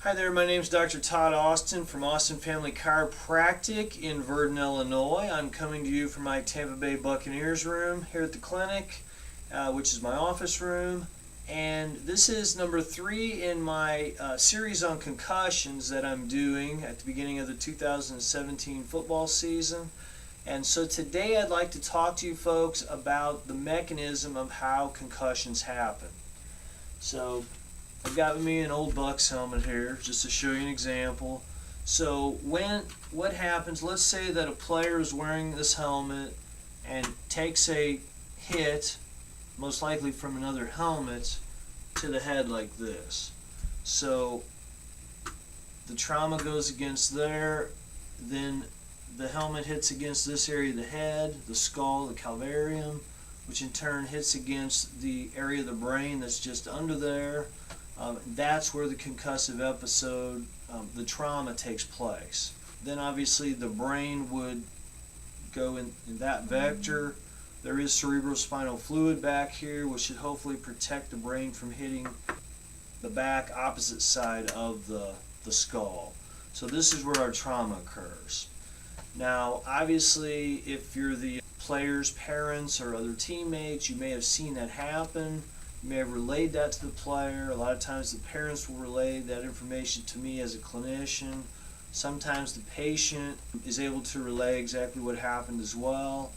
Hi there, my name is Dr. Todd Austin from Austin Family Chiropractic in Verdon, Illinois. I'm coming to you from my Tampa Bay Buccaneers room here at the clinic, which is my office room. And this is number 3 in my series on concussions that I'm doing at the beginning of the 2017 football season. And so today I'd like to talk to you folks about the mechanism of how concussions happen. So I've got with me an old Bucks helmet here just to show you an example. So what happens, let's say that a player is wearing this helmet and takes a hit, most likely from another helmet, to the head like this. So the trauma goes against there, then the helmet hits against this area of the head, the skull, the calvarium, which in turn hits against the area of the brain that's just under there. That's where the concussive episode, the trauma takes place. Then obviously the brain would go in that vector. There is cerebrospinal fluid back here, which should hopefully protect the brain from hitting the back opposite side of the skull. So this is where our trauma occurs. Now obviously if you're the players' parents or other teammates, you may have seen that happen. You may have relayed that to the player. A lot of times the parents will relay that information to me as a clinician. Sometimes the patient is able to relay exactly what happened as well.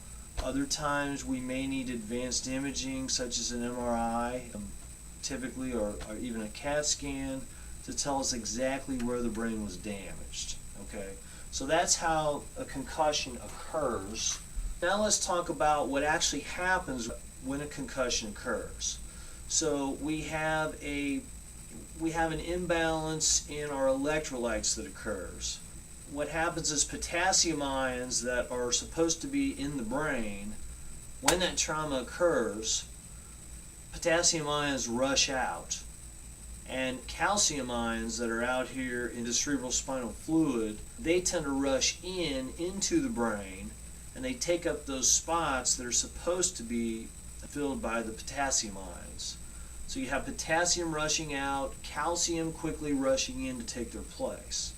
Other times we may need advanced imaging such as an MRI, typically, or even a CAT scan to tell us exactly where the brain was damaged. Okay, so that's how a concussion occurs. Now let's talk about what actually happens when a concussion occurs. So we have an imbalance in our electrolytes that occurs. What happens is potassium ions that are supposed to be in the brain, when that trauma occurs, potassium ions rush out. And calcium ions that are out here in the cerebrospinal fluid, they tend to rush into the brain, and they take up those spots that are supposed to be filled by the potassium ions. So you have potassium rushing out, calcium quickly rushing in to take their place.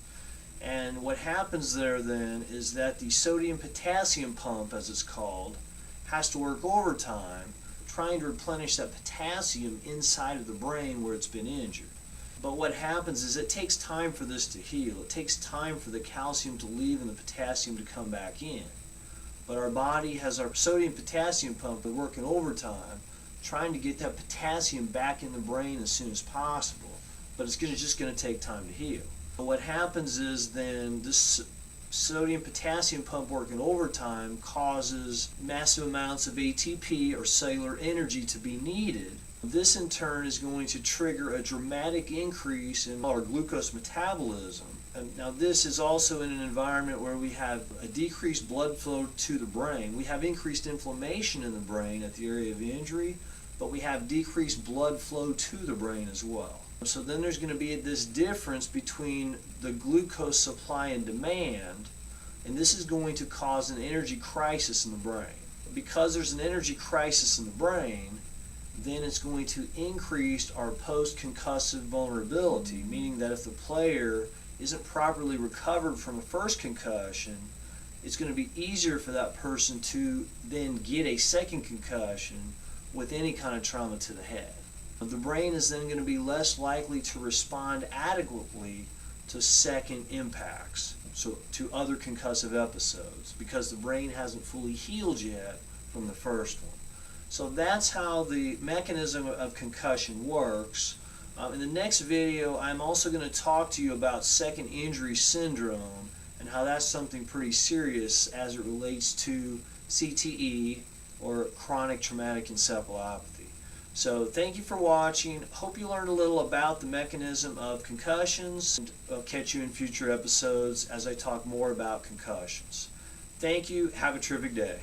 And what happens there then is that the sodium-potassium pump, as it's called, has to work overtime trying to replenish that potassium inside of the brain where it's been injured. But what happens is it takes time for this to heal. It takes time for the calcium to leave and the potassium to come back in. But our body has our sodium-potassium pump working overtime, trying to get that potassium back in the brain as soon as possible. But it's just going to take time to heal. But what happens is then this sodium-potassium pump working overtime causes massive amounts of ATP or cellular energy to be needed. This in turn is going to trigger a dramatic increase in our glucose metabolism. And now this is also in an environment where we have a decreased blood flow to the brain. We have increased inflammation in the brain at the area of injury, but we have decreased blood flow to the brain as well. So then there's going to be this difference between the glucose supply and demand, and this is going to cause an energy crisis in the brain. Because there's an energy crisis in the brain, then it's going to increase our post-concussive vulnerability, meaning that if the player isn't properly recovered from a first concussion, it's going to be easier for that person to then get a second concussion with any kind of trauma to the head. The brain is then going to be less likely to respond adequately to second impacts, so to other concussive episodes, because the brain hasn't fully healed yet from the first one. So that's how the mechanism of concussion works. In the next video, I'm also going to talk to you about second injury syndrome and how that's something pretty serious as it relates to CTE, or chronic traumatic encephalopathy. So thank you for watching. Hope you learned a little about the mechanism of concussions. I'll catch you in future episodes as I talk more about concussions. Thank you. Have a terrific day.